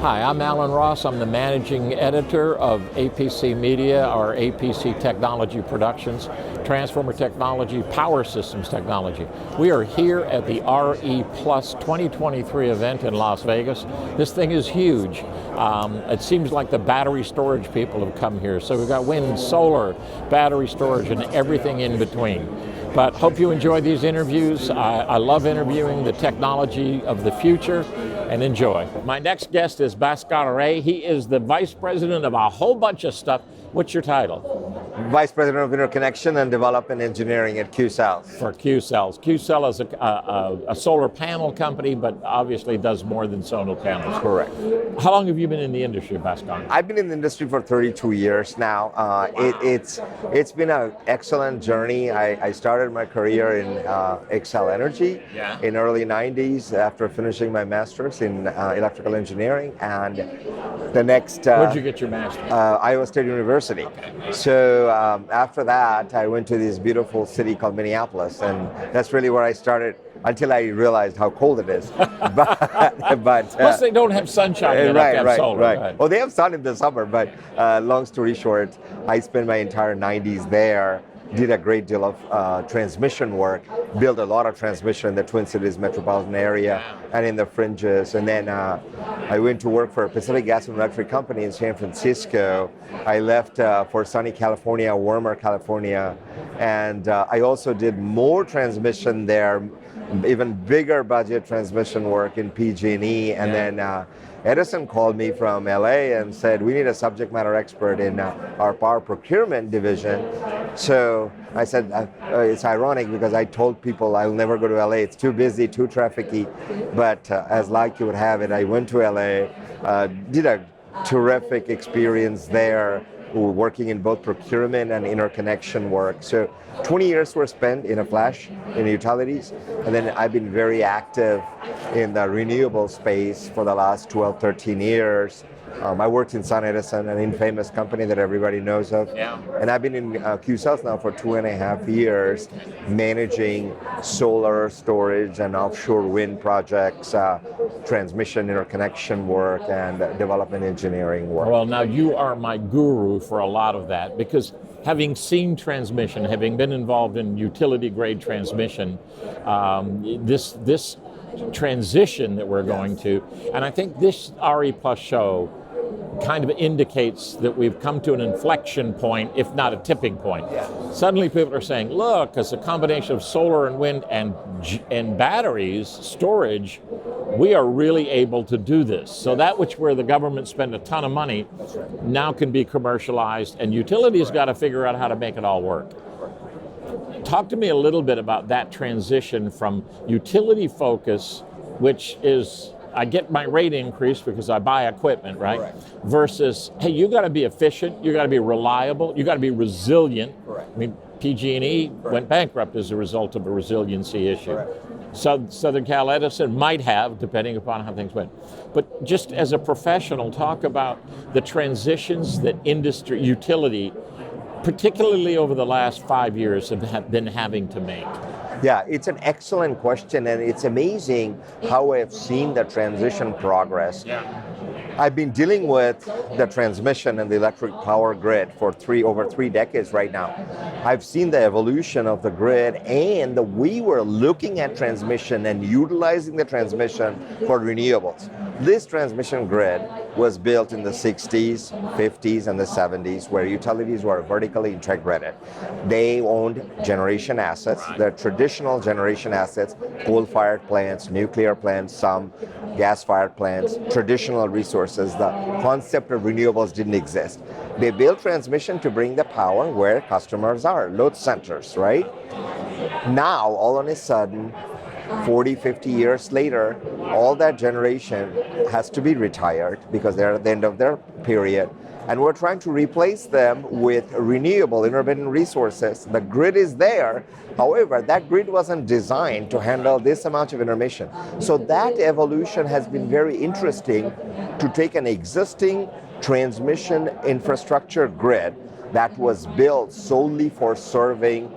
Hi, I'm Alan Ross. I'm the managing editor of APC Media, or APC Technology Productions, Transformer Technology, Power Systems Technology. We are here at the RE Plus 2023 event in Las Vegas. This thing is huge. It seems like the battery storage people have come here. So we've got wind, solar, battery storage, and everything in between. But hope you enjoy these interviews. I love interviewing the technology of the future, and enjoy. My next guest is Bhaskar. He is the vice president of a whole bunch of stuff. What's your title? Vice President of Interconnection and Development Engineering at Qcells. For Qcells. Qcell is a solar panel company, but obviously does more than solar panels. Correct. How long have you been in the industry, Bhaskar? I've been in the industry for 32 years now. Wow. It's been an excellent journey. I started my career in Xcel Energy in early 90s after finishing my master's in electrical engineering, and the next... Where'd you get your master's? Iowa State University. Okay. So after that, I went to this beautiful city called Minneapolis, and that's really where I started until I realized how cold it is. but plus they don't have sunshine. They have solar. Right. Well, they have sun in the summer, but long story short, I spent my entire 90s there. Did a great deal of transmission work, built a lot of transmission in the Twin Cities metropolitan area and in the fringes. And then I went to work for Pacific Gas and Electric Company in San Francisco. I left for sunny California, warmer California. And I also did more transmission there, even bigger budget transmission work in PG&E. And then Edison called me from LA and said, we need a subject matter expert in our power procurement division. So I said, it's ironic because I told people I'll never go to LA. It's too busy, too trafficky. But as luck you would have it, I went to LA, did a terrific experience there, working in both procurement and interconnection work. So 20 years were spent in a flash in utilities, and then I've been very active in the renewable space for the last 12, 13 years. I worked in SunEdison, an infamous company that everybody knows of. Yeah. And I've been in Qcells now for 2.5 years, managing solar storage and offshore wind projects, transmission interconnection work, and development engineering work. Well, now you are my guru for a lot of that, because having seen transmission, having been involved in utility grade transmission, this transition that we're going to, and I think this RE Plus show kind of indicates that we've come to an inflection point, if not a tipping point. Suddenly people are saying, look, as a combination of solar and wind and batteries, storage, we are really able to do this. So that which where the government spent a ton of money now can be commercialized, and utilities got to figure out how to make it all work. Talk to me a little bit about that transition from utility focus, which is, I get my rate increase because I buy equipment, right? Correct. Versus, hey, you got to be efficient, you got to be reliable, you got to be resilient. Correct. I mean, PG&E went bankrupt as a result of a resiliency issue. Southern Cal Edison might have, depending upon how things went. But just as a professional, talk about the transitions that industry, utility, particularly over the last 5 years, have been having to make. Yeah, it's an excellent question, and it's amazing how I've seen the transition progress. I've been dealing with the transmission and the electric power grid for over three decades right now. I've seen the evolution of the grid, and we were looking at transmission and utilizing the transmission for renewables. This transmission grid was built in the 60s, 50s, and the 70s, where utilities were vertically integrated. They owned generation assets, the traditional generation assets, coal-fired plants, nuclear plants, some gas-fired plants, traditional resources. The concept of renewables didn't exist. They built transmission to bring the power where customers are, load centers, right? Now, all of a sudden, 40, 50 years later, all that generation has to be retired because they're at the end of their period. And we're trying to replace them with renewable intermittent resources. The grid is there. However, that grid wasn't designed to handle this amount of intermission. So that evolution has been very interesting, to take an existing transmission infrastructure grid that was built solely for serving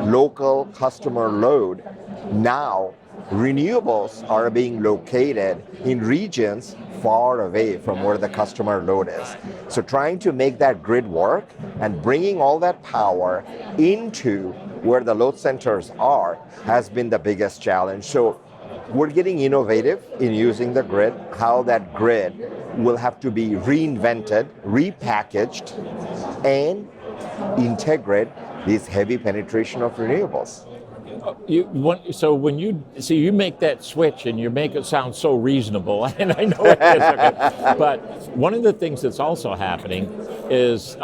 local customer load, now renewables are being located in regions far away from where the customer load is. So trying to make that grid work and bringing all that power into where the load centers are has been the biggest challenge. So we're getting innovative in using the grid, how that grid will have to be reinvented, repackaged, and integrate this heavy penetration of renewables. So when you make that switch and you make it sound so reasonable, and I know it is, okay, but one of the things that's also happening is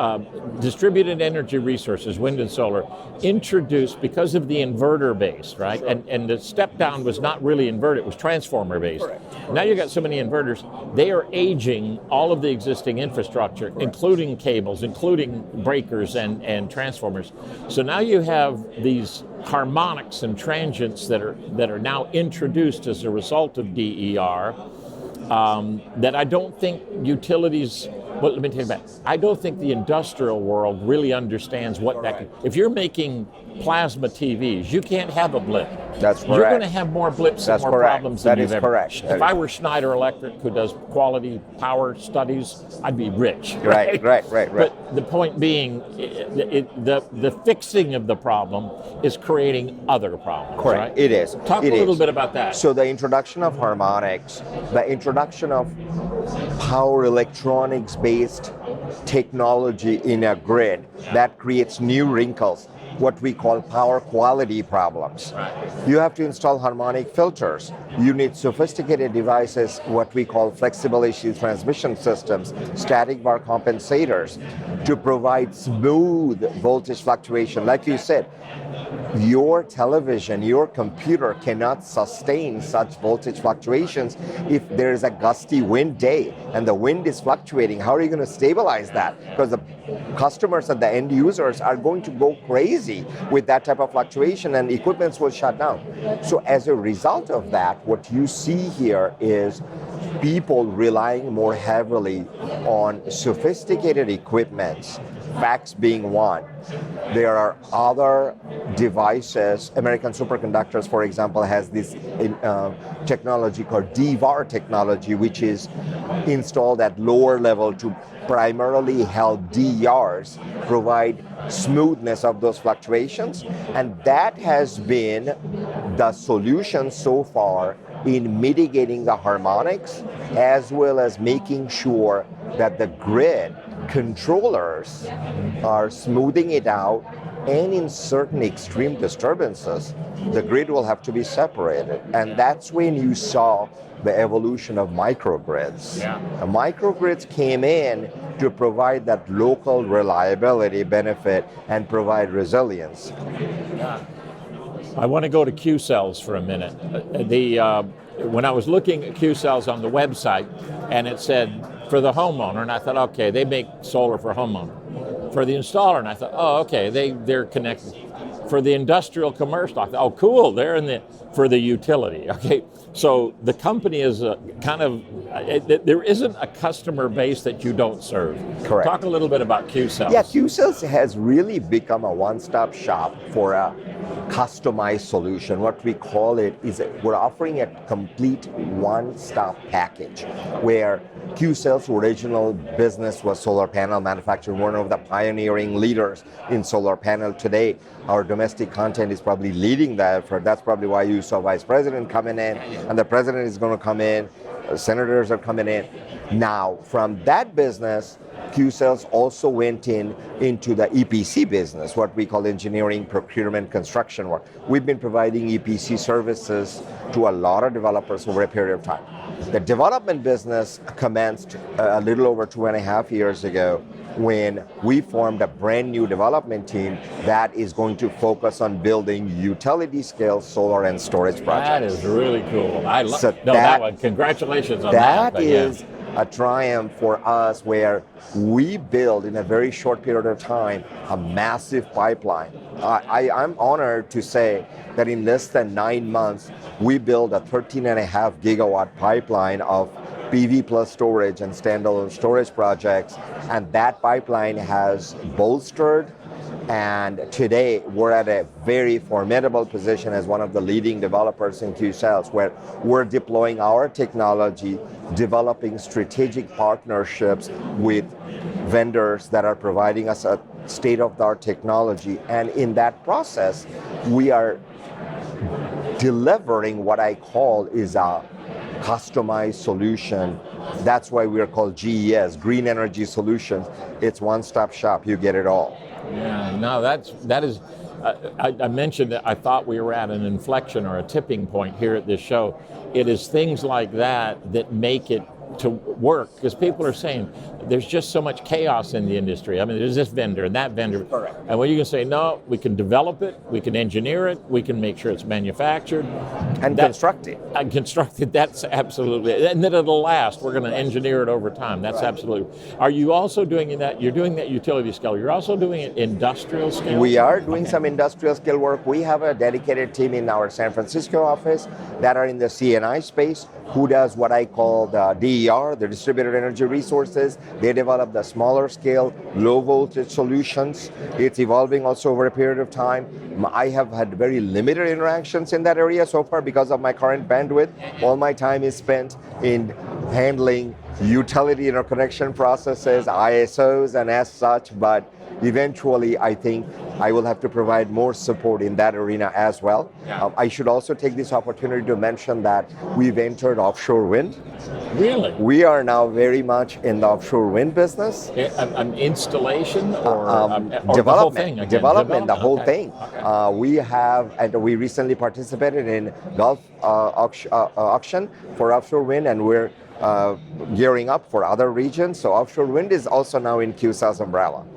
distributed energy resources, wind and solar, introduced because of the inverter base, right? Sure. And the step down was not really inverter, it was transformer based. Correct. Now you got so many inverters, they are aging all of the existing infrastructure, including cables, including breakers and transformers. So now you have these harmonics and transients that are now introduced as a result of DER that I don't think utilities. Well, let me take it back. I don't think the industrial world really understands what that. If you're making plasma TVs, you can't have a blip. That's correct. You're going to have more blips and more problems than you've ever. Correct. If I were Schneider Electric, who does quality power studies, I'd be rich. Right. But the point being, the fixing of the problem is creating other problems. Correct. Right? It is. Talk a little bit about that. So the introduction of harmonics, the introduction of power electronics-based technology in a grid that creates new wrinkles, what we call power quality problems. Right. You have to install harmonic filters. You need sophisticated devices, what we call flexible issue transmission systems, static bar compensators, to provide smooth voltage fluctuation. Like you said, your television, your computer cannot sustain such voltage fluctuations if there is a gusty wind day and the wind is fluctuating. How are you going to stabilize that? Because the customers and the end users are going to go crazy with that type of fluctuation and equipments will shut down. So as a result of that, what you see here is people relying more heavily on sophisticated equipments, fax being one. There are other devices. American Superconductors, for example, has this technology called DVAR technology, which is installed at lower level to primarily help DERs provide smoothness of those fluctuations. And that has been the solution so far in mitigating the harmonics, as well as making sure that the grid controllers are smoothing it out, and in certain extreme disturbances, the grid will have to be separated. And that's when you saw the evolution of microgrids. Yeah. The microgrids came in to provide that local reliability benefit and provide resilience. Yeah. I want to go to Q cells for a minute. When I was looking at Q cells on the website, and it said for the homeowner, and I thought, okay, they make solar for homeowner. For the installer, and I thought, oh, okay, they're connected. For the industrial commercial, I thought, oh, cool, they're for the utility. Okay, so the company is there isn't a customer base that you don't serve. Correct. Talk a little bit about Q cells. Yeah, Q cells has really become a one-stop shop for a customized solution. What we call it is we're offering a complete one-stop package where Q cells' original business was solar panel manufacturing, one of the pioneering leaders in solar panel today. Our domestic content is probably leading the effort. That's probably why you saw Vice President coming in, and the President is going to come in, senators are coming in. Now, from that business, Q cells also went into the EPC business, what we call engineering, procurement, construction work. We've been providing EPC services to a lot of developers over a period of time. The development business commenced a little over 2.5 years ago when we formed a brand new development team that is going to focus on building utility scale solar and storage projects. That is really cool. I love that one. Congratulations on that. That is a triumph for us where we build in a very short period of time a massive pipeline. I'm honored to say that in less than 9 months, we built a 13.5 gigawatt pipeline of PV plus storage and standalone storage projects, and that pipeline has bolstered And today, we're at a very formidable position as one of the leading developers in Q cells, where we're deploying our technology, developing strategic partnerships with vendors that are providing us a state-of-the-art technology. And in that process, we are delivering what I call is a customized solution. That's why we're called GES, Green Energy Solutions. It's one-stop shop. You get it all. Yeah, no, that is. I mentioned that I thought we were at an inflection or a tipping point here at this show. It is things like that that make it to work, because people are saying there's just so much chaos in the industry. I mean, there's this vendor and that vendor. Correct. And when you can say, no, we can develop it, we can engineer it, we can make sure it's manufactured. And construct it. And constructed, that's absolutely, and that it'll last. We're going to engineer it over time. That's absolutely. Are you also doing that? You're doing that utility scale. You're also doing it industrial scale? We are doing some industrial scale work. We have a dedicated team in our San Francisco office that are in the CNI space, who does what I call the DER, the distributed energy resources. They develop the smaller scale, low voltage solutions. It's evolving also over a period of time. I have had very limited interactions in that area so far because of my current bandwidth. All my time is spent in handling utility interconnection processes, ISOs, and as such, but eventually I think I will have to provide more support in that arena as well. Yeah. I should also take this opportunity to mention that we've entered offshore wind. Really? We are now very much in the offshore wind business. An installation or Development, the whole thing? Again? development, the whole okay. thing. Okay. We have, and we recently participated in Gulf auction for offshore wind, and we're gearing up for other regions. So offshore wind is also now in QCell's umbrella.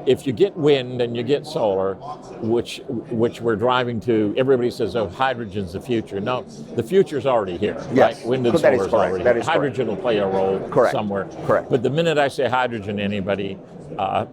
If you get wind and you get solar, which we're driving to, everybody says, oh, hydrogen's the future. No, the future's already here. Yes. Right? Wind and That is solar's correct. already That here. is correct. Hydrogen will play a role Correct. somewhere. Correct. But the minute I say hydrogen to anybody,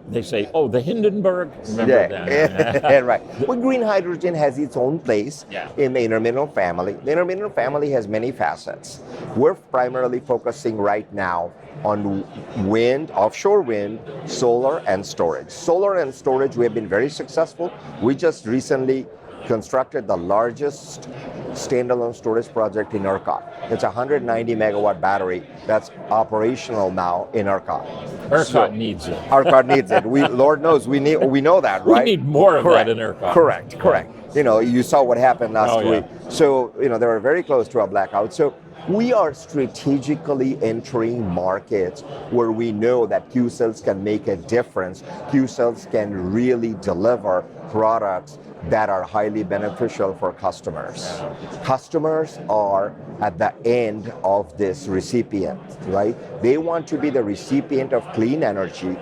they say, oh, the Hindenburg? Remember that? Right. Well, green hydrogen has its own place in the intermineral family. The intermineral family has many facets. We're primarily focusing right now on wind, offshore wind, solar, and storage. Solar and storage, we have been very successful. We just recently constructed the largest standalone storage project in ERCOT. It's a 190 megawatt battery that's operational now in ERCOT. ERCOT needs it. ERCOT needs it. Lord knows we know that, right? We need more of Correct. that in ERCOT. Correct. You know, you saw what happened last week. So, you know, they were very close to a blackout. So we are strategically entering markets where we know that Q cells can make a difference. Q cells can really deliver products that are highly beneficial for customers. Customers are at the end of this recipient, right? They want to be the recipient of clean energy,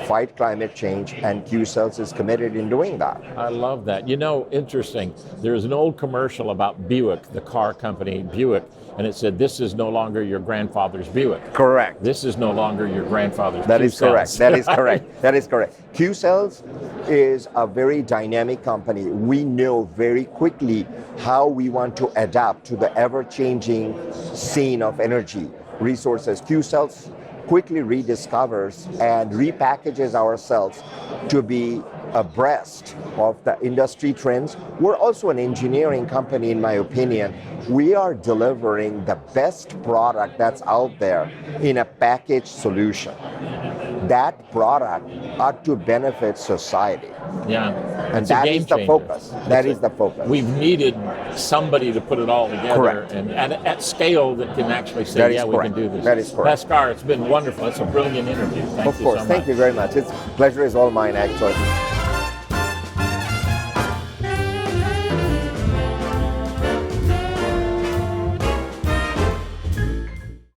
fight climate change, and Q cells is committed in doing that. I love that. You know, interesting. There's an old commercial about Buick, the car company Buick, and it said, this is no longer your grandfather's Buick. Correct. This is no longer your grandfather's That Q is correct. cells. That is correct. That is correct. Q cells is a very dynamic company. We know very quickly how we want to adapt to the ever-changing scene of energy resources. Q cells quickly rediscovers and repackages ourselves to be abreast of the industry trends. We're also an engineering company, in my opinion. We are delivering the best product that's out there in a packaged solution. That product ought to benefit society. Yeah. And that is the focus. That is the focus. We've needed somebody to put it all together. Correct. And at scale that can actually say, we can do this. That is correct. Bhaskar, it's been wonderful. It's a brilliant interview. Thank you so much. Thank you very much. Pleasure is all mine, actually.